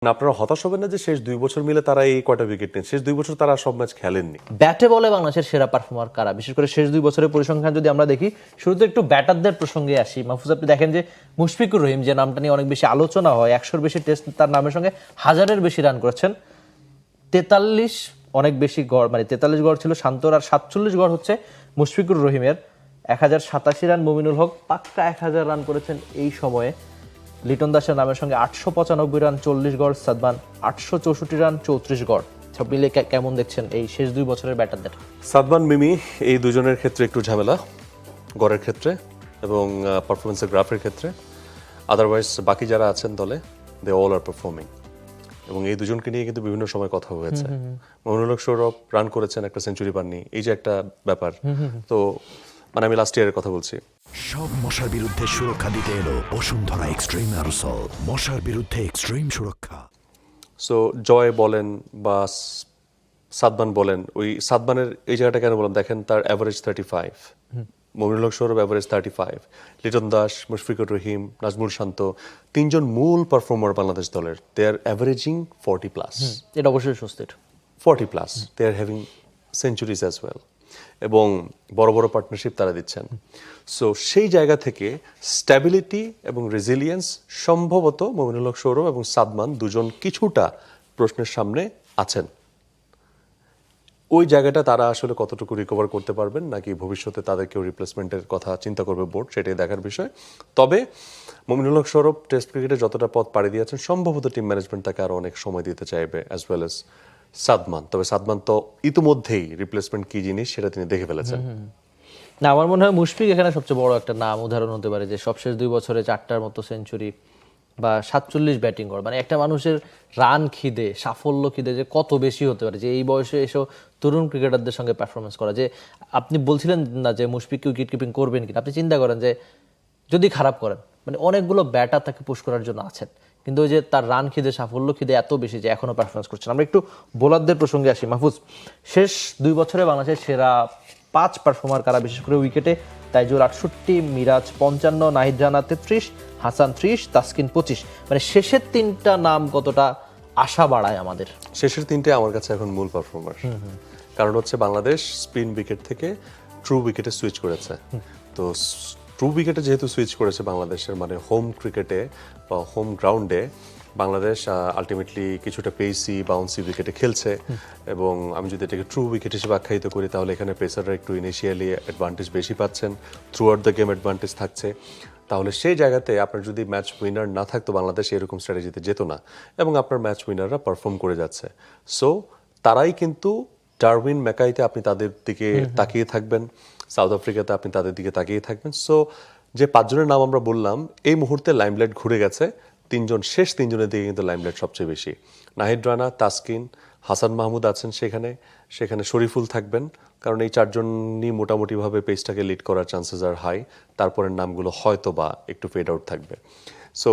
আপনারা হতাশ হবেন না যে শেষ 2 বছর মিলে তারা এই কয়টা উইকেট নেন? শেষ 2 বছর তারা সব ম্যাচ খেলেননি। ব্যাটে বলে বাংলাদেশের সেরা পারফর্মার কারা? বিশেষ করে শেষ 2 বছরের পরিসংখ্যান যদি আমরা দেখি, শুরুতে একটু ব্যাটারদের প্রসঙ্গে আসি। মাহফুজ, আপনি দেখেন যে মুশফিকুর রহিম, যে নামটা নিয়ে অনেক বেশি আলোচনা হয়, 100-র বেশি টেস্ট তার নামের সঙ্গে 1000-এর বেশি রান করেছেন। 43 অনেক বেশি গড়, মানে 43 গড় ছিল শান্তর, আর 47 গড় হচ্ছে মুশফিকুর রহিমের। 1087 রান মুমিনুল হক, পাক্কা 1000 রান করেছেন এই সময়ে। লিটন দাসের নামের সঙ্গে 895 রান 40 গড়, সাদমান 864 রান 34 গড়। সব মিলে কেমন দেখছেন এই শেষ 2 বছরের ব্যাটারদের? সাদমান, মিমি এই দুজনের ক্ষেত্রে একটু ঝামেলা গড়ের ক্ষেত্রে এবং পারফরমেন্সের গ্রাফের ক্ষেত্রে। আদারওয়াইজ বাকি যারা আছেন দলে, দে অল আর পারফর্মিং। এবং এই দুজনকে নিয়ে কিন্তু বিভিন্ন সময় কথা হয়েছে। মমিনুল হক সৌরভ রান করেছেন, একটা সেঞ্চুরি পাননি, এই যে একটা ব্যাপার। তো মানে আমি লাস্ট ইয়ারের কথা বলছি। সব মশার বিরুদ্ধে সুরক্ষা দিতে এলো বসুন্ধরা এক্সট্রিম অ্যারোসল, মশার বিরুদ্ধে এক্সট্রিম সুরক্ষা। সো জয় বলেন বা সাদমান বলেন, ওই সাদমানের এই জায়গাটা কেন বলেন, দেখেন তার অ্যাভারেজ 35, মমিনুল হক সৌরভ অ্যাভারেজ 35, লিটন দাস, মুশফিকুর রহিম, নাজমুল শান্ত, তিনজন মূল পারফর্মার বাংলাদেশ দলের, দে আর অ্যাভারেজিং 40+। এটা অবশ্যই স্বস্তির। 40+, they are having centuries as well, এবং বড় বড় পার্টনারশিপ তারা দিচ্ছেন। সো সেই জায়গা থেকে স্ট্যাবিলিটি এবং রেজিলিয়েন্স সম্ভবত মমিনুল হক সৌরভ এবং সাদমান দুজন কিছুটা প্রশ্নের সামনে আছেন। ওই জায়গাটা তারা আসলে কতটুকু রিকভার করতে পারবেন, নাকি ভবিষ্যতে তাদেরকেও রিপ্লেসমেন্টের কথা চিন্তা করবে বোর্ড, সেটাই দেখার বিষয়। তবে মমিনুল হক সৌরভ টেস্ট ক্রিকেটে যতটা পথ পাড়ি দিয়েছেন, সম্ভবত টিম ম্যানেজমেন্ট তাকে আরও অনেক সময় দিতে চাইবে, অ্যাজ ওয়েল এজ সাদমান। তবে সাদমান তো ইতিমধ্যেই রিপ্লেসমেন্ট কি জিনিস সেটা তিনি দেখে ফেলেছেন। না, আমার মনে হয় মুশফিক এখানে সবচেয়ে বড় একটা নাম, উদাহরণ হতে পারে যে সবশেষ 2 বছরে 4টার মতো সেঞ্চুরি বা 47 ব্যাটিং গড়। মানে একটা মানুষের রান খিদে, সাফল্য খিদে যে কত বেশি হতে পারে, যে এই বয়সে এসেও তরুণ ক্রিকেটারদের সঙ্গে পারফরমেন্স করা। যে আপনি বলছিলেন না যে মুশফিক উইকেট কিপিং করবেন কিনা, আপনি চিন্তা করেন যে যদি খারাপ করেন, মানে অনেকগুলো ব্যাটার তাকে পুশ করার জন্য আছেন, কিন্তু ওই যে তার রান খিদে, সাফল্য খিদে এত বেশি যে এখনো পারফরমেন্স করছেন। আমরা একটু বোলারদের প্রসঙ্গে আসি। মাহফুজ, শেষ 2 বছরে বাংলাদেশের সেরা 5 পারফর্মার কারা? বিশেষ করে উইকেটে তাইজুল 68, মিরাজ 55, নাহিদ রানা 33, হাসান 30, তাসকিন 25। মানে শেষের 3টা নাম কতটা আশা বাড়ায় আমাদের? শেষের 3টে আমার কাছে এখন মূল পারফর্মার। কারণ হচ্ছে বাংলাদেশ স্পিন উইকেট থেকে ট্রু উইকেটে সুইচ করেছে। তো ট্রু উইকেটে যেহেতু সুইচ করেছে বাংলাদেশের, মানে হোম ক্রিকেটে বা হোম গ্রাউন্ডে বাংলাদেশ আলটিমেটলি কিছুটা পেসি বাউন্সি উইকেটে খেলছে। এবং আমি যদি এটাকে ট্রু উইকেট হিসেবে আখ্যায়িত করি, তাহলে এখানে পেসাররা একটু ইনিশিয়ালি অ্যাডভান্টেজ বেশি পাচ্ছেন, through out the game advantage থাকছে। তাহলে সেই জায়গাতে আপনার যদি ম্যাচ উইনার না থাকতো, বাংলাদেশ এরকম স্ট্র্যাটেজিতে যেত না, এবং আপনার ম্যাচ উইনাররা পারফর্ম করে যাচ্ছে। সো তারাই কিন্তু ডারউইন ম্যাকাইতে আপনি তাদের দিকে তাকিয়ে থাকবেন, সাউথ আফ্রিকাতে আপনি তাদের দিকে তাকিয়ে থাকবেন। সো যে 5 জনের নাম আমরা বললাম, এই মুহূর্তে লাইমলাইট ঘুরে গেছে শেষ 3 জনের দিকে কিন্তু লাইমলাইট সবচেয়ে বেশি। নাহিদ রানা, তাসকিন, হাসান মাহমুদ আছেন সেখানে শরীফুল থাকবেন, কারণ এই 4 জনই মোটামুটিভাবে পেসটাকে লিড করার চান্সেস আর হাই। তারপরের নামগুলো হয়তো বা একটু ফেড আউট থাকবে। সো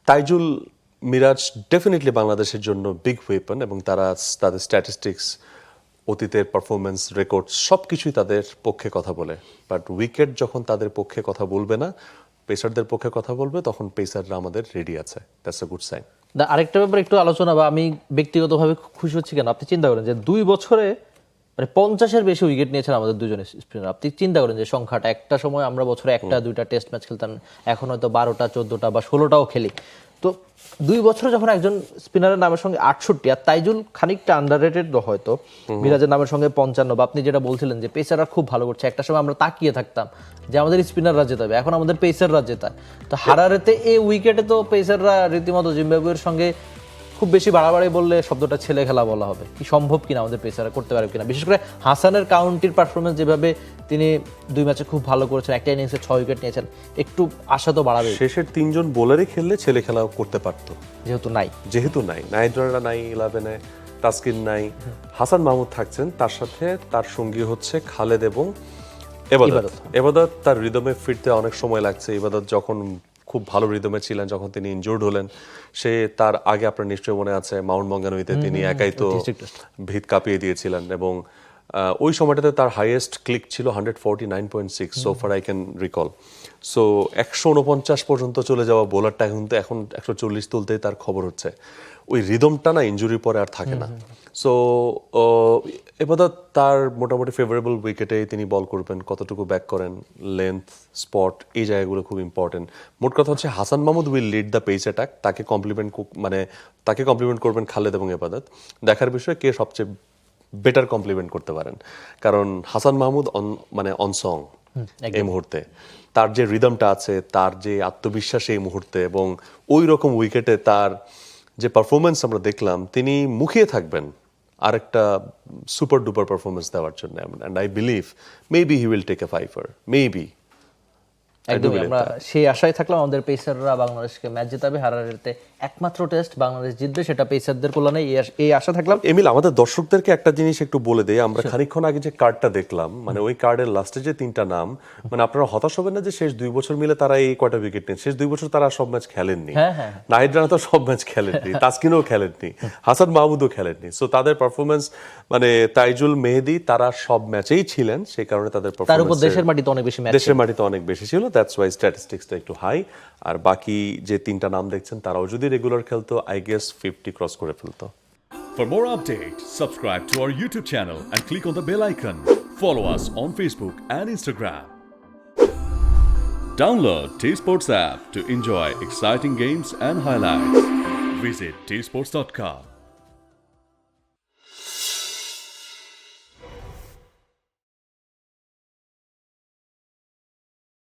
তাইজুল, মিরাজ ডেফিনেটলি বাংলাদেশের জন্য বিগ ওয়েপন, এবং তারা তাদের স্ট্যাটিস্টিক্স, অতীতের পারফরমেন্স রেকর্ড সব কিছুই তাদের পক্ষে কথা বলে। বাট উইকেট যখন তাদের পক্ষে কথা বলবে না, পেসারদের পক্ষে কথা বলবে, তখন পেসাররা আমাদের রেডি আছে। That's a good sign. আরেকটা ব্যাপার একটু আলোচনা, বা আমি ব্যক্তিগতভাবে খুশি হচ্ছি কেন, আপনি চিন্তা করেন যে 2 বছরে মানে 50-এর বেশি উইকেট নিয়েছেন আমাদের দুজনে স্পিনার। আপনি চিন্তা করেন যে সংখ্যাটা, একটা সময় আমরা বছরে 1-2টা টেস্ট ম্যাচ খেলতাম, এখন হয়তো 12টা, 14টা বা 16টাও খেলি। তো 2 বছরে যখন একজন স্পিনারের নামের সঙ্গে 68, আর তাইজুল খানিকটা আন্ডাররেটেড হয়তো, মিরাজের নামের সঙ্গে 55, বা আপনি যেটা বলছিলেন যে পেসাররা খুব ভালো করছে, একটা সময় আমরা তাকিয়ে থাকতাম যে আমাদের স্পিনাররা জেতাবে, এখন আমাদের পেসাররা জেতায়। তো হারারেতে এই উইকেটে তো পেসাররা রীতিমতো জিম্বাবুয়ের সঙ্গে খুব বেশি বাড়াবাড়ি বললে শব্দটা ছেলে খেলা বলা হবে, কি সম্ভব কিনা আমাদের পেসাররা করতে পারবে কিনা। বিশেষ করে হাসানের কাউন্টির পারফরমেন্স যেভাবে তিনি 2 ম্যাচে খুব ভালো করেছেন, একটা ইনিংসে 6 উইকেট নিয়েছেন, একটু আশা তো বাড়াবে। শেষের 3 জন বোলারই খেললে ছেলে খেলা করতে পারতো, যেহেতু নাই নাহিদ রানা নাই 11-এ, তাসকিন নাই, হাসান মাহমুদ থাকছেন, তার সাথে তার সঙ্গী হচ্ছে খালেদ এবং এবাদত। তার রিদমে ফিরতে অনেক সময় লাগছে। এবাদত যখন খুব ভালো রিদমে ছিলেন, যখন তিনি ইনজুর্ড হলেন, তার আগে আপনার নিশ্চয়ই মনে আছে মাউন্ট মঙ্গানুইতে তিনি একাই তো ভিত কাঁপিয়ে দিয়েছিলেন, এবং ওই সময়টাতে তার হাইয়েস্ট ক্লিক ছিল 149.6 so far I can recall. So 149 পর্যন্ত চলে যাওয়া বোলারটা কিন্তু এখন 140 তুলতেই তার খবর হচ্ছে। ওই রিদমটা না ইনজুরির পরে আর থাকে না। সো এবার তার মোটামুটি ফেভারেবল উইকেটে তিনি বল করবেন, কতটুকু ব্যাক করেন, লেন্থ, স্পট, এই জায়গাগুলো খুব ইম্পর্টেন্ট। মোট কথা হচ্ছে Hasan Mahmud will lead the pace attack, তাকে কমপ্লিমেন্ট করবেন খালেদ এবং এবাদত। দেখার বিষয় কে সবচেয়ে বেটার কমপ্লিমেন্ট করতে পারেন, কারণ হাসান মাহমুদ অনসং এই মুহূর্তে। তার যে রিদমটা আছে, তার যে আত্মবিশ্বাস এই মুহূর্তে, এবং ওই রকম উইকেটে তার যে পারফরমেন্স আমরা দেখলাম, তিনি মুখিয়ে থাকবেন আরেকটা সুপার ডুপার পারফরমেন্স দেওয়ার জন্য। And I believe maybe he will take a fiver, maybe. একদমই আমরা সেই আশায় থাকলাম। আমাদের পেসাররা বাংলাদেশকে ম্যাচ জেতাবে, হারারেতে একমাত্র টেস্ট বাংলাদেশ জিতবে, সেটা পেসারদের কল্যাণে, এই আশা থাকলাম। এমিল, আমাদের দর্শকদেরকে একটা জিনিস একটু বলে দেই। আমরা খানিকক্ষণ আগে যে কার্ডটা দেখলাম, মানে ওই কার্ডের লাস্টে যে 3টা নাম, মানে আপনারা হতাশ হবেন না যে শেষ 2 বছর মিলে তারা এই কয়টা উইকেট নেন। শেষ 2 বছর তারা সব ম্যাচ খেলেননি। নাহিদ রানা তো সব ম্যাচ খেলেননি, তাসকিনও খেলেননি, হাসান মাহমুদও খেলেননি। সো তাদের পারফরমেন্স, মানে তাইজুল, মেহেদী, তারা সব ম্যাচেই ছিলেন, সেই কারণে তাদের তার উপর পারফরমেন্স দেশের মাটিতে অনেক বেশি ম্যাচ, দেশের মাটিতে অনেক বেশি ছিল। দ্যাটস ওয়াই স্ট্যাটিস্টিক্সটা একটু হাই। আর বাকি যে 3টা নাম দেখছেন, তারাও যদি রেগুলার খেলতো, আই গেস 50 ক্রস করে ফেলতো। For more updates, subscribe to our YouTube channel and click on the bell icon. Follow us on Facebook and Instagram. Download T-Sports app to enjoy exciting games and highlights. Visit tsports.com.